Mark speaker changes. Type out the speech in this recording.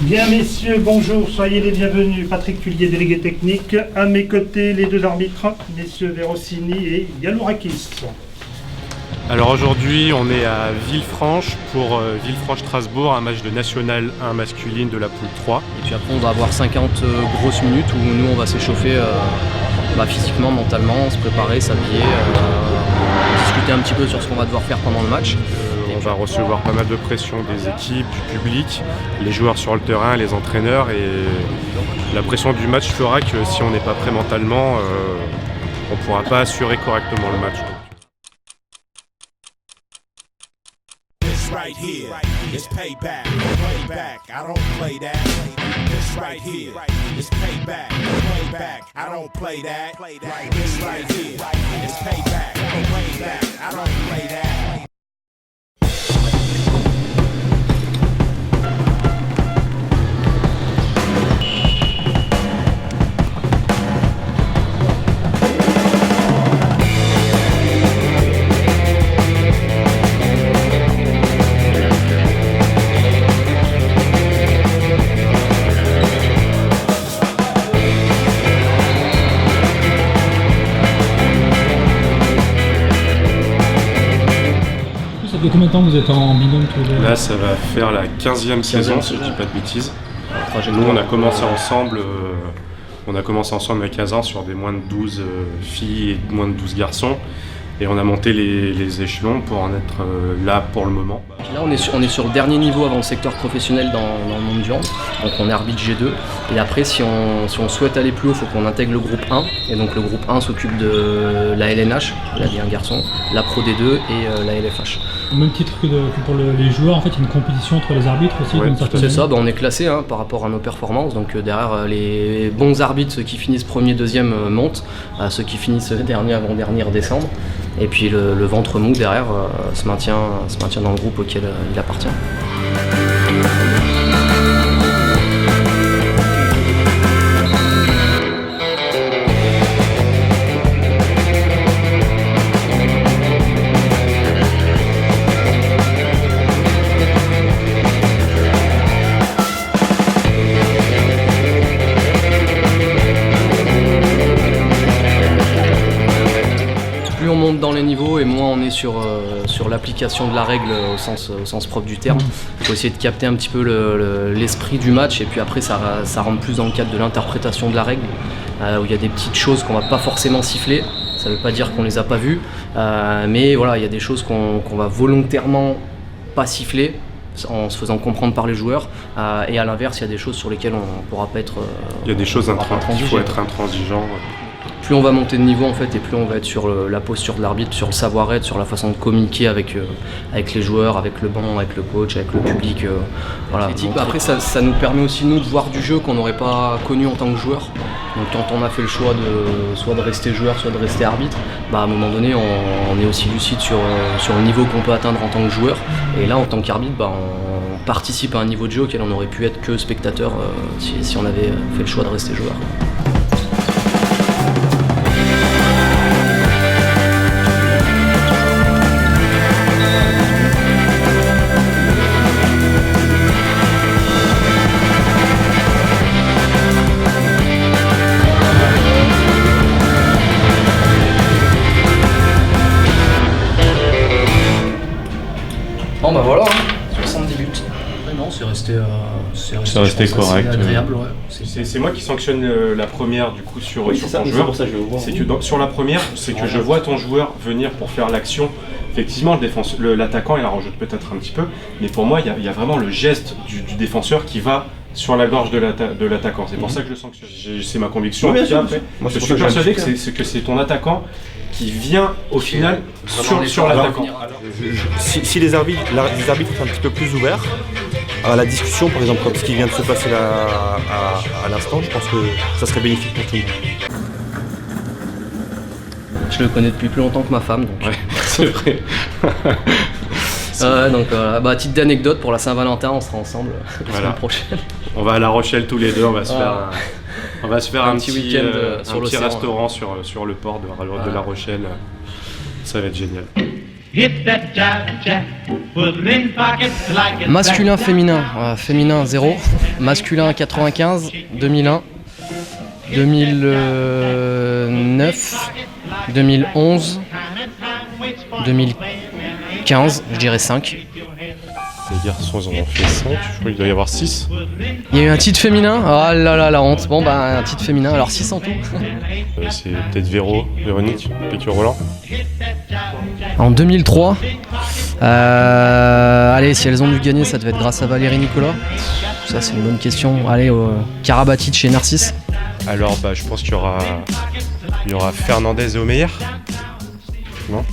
Speaker 1: Bien messieurs, bonjour, soyez les bienvenus. Patrick Tullier, délégué technique. À mes côtés, les deux arbitres, messieurs Verrossini et Yalourakis.
Speaker 2: Alors aujourd'hui, on est à Villefranche pour Villefranche-Strasbourg, un match de National 1 masculine de la poule 3.
Speaker 3: Et puis après, on va avoir 50 grosses minutes où nous, on va s'échauffer physiquement, mentalement, se préparer, s'habiller, discuter un petit peu sur ce qu'on va devoir faire pendant le match.
Speaker 2: On va recevoir pas mal de pression des équipes, du public, les joueurs sur le terrain, les entraîneurs, et la pression du match fera que si on n'est pas prêt mentalement, on ne pourra pas assurer correctement le match.
Speaker 4: Right here, it's payback, way back, I don't play that. This right here, it's payback, way back, I don't play that. This right here, it's payback, way back, I don't play that.
Speaker 5: Ça fait combien de temps que vous êtes en binôme tous les deux ?
Speaker 2: Là, ça va faire la 15e saison, si je ne dis pas de bêtises. Nous, on a commencé ensemble à 15 ans sur des moins de 12 filles et moins de 12 garçons. Et on a monté les échelons pour en être là pour le moment.
Speaker 3: Là, on est sur le dernier niveau avant le secteur professionnel dans le monde du hand. Donc on est arbitre G2. Et après, si on souhaite aller plus haut, il faut qu'on intègre le groupe 1. Et donc le groupe 1 s'occupe de la LNH, la Ligue 1 garçon, la Pro D2 et la LFH.
Speaker 5: Au même titre que pour les joueurs, en fait, il y a une compétition entre les arbitres aussi.
Speaker 2: Ouais,
Speaker 3: c'est ça, on est classé par rapport à nos performances. Donc derrière les bons arbitres, ceux qui finissent premier, deuxième montent. Ceux qui finissent dernier, avant-dernier redescendent. Et puis le ventre mou derrière se maintient dans le groupe auquel il appartient. Plus on monte dans les niveaux et moins on est sur l'application de la règle au sens propre du terme. Il faut essayer de capter un petit peu l'esprit du match et puis après ça rentre plus dans le cadre de l'interprétation de la règle où il y a des petites choses qu'on va pas forcément siffler. Ça veut pas dire qu'on les a pas vues, mais voilà, il y a des choses qu'on va volontairement pas siffler en se faisant comprendre par les joueurs et à l'inverse, il y a des choses sur lesquelles on pourra pas être.
Speaker 2: Il y a des choses il faut être intransigeant.
Speaker 3: Plus on va monter de niveau en fait et plus on va être sur la posture de l'arbitre, sur le savoir-être, sur la façon de communiquer avec les joueurs, avec le banc, avec le coach, avec le public. Voilà. Donc, après ça nous permet aussi nous de voir du jeu qu'on n'aurait pas connu en tant que joueur. Donc quand on a fait le choix soit de rester joueur, soit de rester arbitre, à un moment donné on est aussi lucide sur le niveau qu'on peut atteindre en tant que joueur. Et là en tant qu'arbitre, on participe à un niveau de jeu auquel on aurait pu être que spectateur si on avait fait le choix de rester joueur. Bon voilà, 70 buts. Non, c'est resté
Speaker 2: correct.
Speaker 3: Agréable, ouais.
Speaker 2: C'est moi qui sanctionne la première du coup sur ton joueur.
Speaker 6: C'est pour ça que je vois.
Speaker 2: C'est que sur la première, c'est que je vois ton joueur venir pour faire l'action. Effectivement, l'attaquant il en rajoute peut-être un petit peu, mais pour moi il y a vraiment le geste du défenseur qui va sur la gorge de l'attaquant. C'est pour ça que je le sanctionne. C'est ma conviction.
Speaker 6: Oui, bien sûr.
Speaker 2: Moi, je suis persuadé que c'est ton attaquant qui vient au final sur l'attaquant.
Speaker 6: Si les arbitres sont un petit peu plus ouverts à la discussion, par exemple, comme ce qui vient de se passer là à l'instant, je pense que ça serait bénéfique pour tout le monde.
Speaker 3: Je le connais depuis plus longtemps que ma femme, donc.
Speaker 2: Ouais, c'est vrai.
Speaker 3: Donc titre d'anecdote pour la Saint-Valentin, on sera ensemble la semaine prochaine.
Speaker 2: On va à La Rochelle tous les deux, on va se faire un petit
Speaker 3: week-end sur
Speaker 2: un petit
Speaker 3: l'océan.
Speaker 2: restaurant sur le port de La Rochelle. Ça va être génial.
Speaker 3: Masculin, féminin. Féminin 0. Masculin 95, 2001, 2009, 2011, 2015, je dirais 5.
Speaker 2: Les garçons, ils en ont fait 5, je crois qu'il doit y avoir 6.
Speaker 3: Il y a eu un titre féminin. Oh là là, la honte. Bon, bah, un titre féminin, alors 6 en tout.
Speaker 2: C'est peut-être Véronique, Pécure-Roland.
Speaker 3: En 2003, allez, si elles ont dû gagner, ça devait être grâce à Valérie Nicolas. Ça, c'est une bonne question. Allez, Karabatic chez Narcisse.
Speaker 2: Alors, je pense qu'il y aura Fernandez et Omeyer. Non ?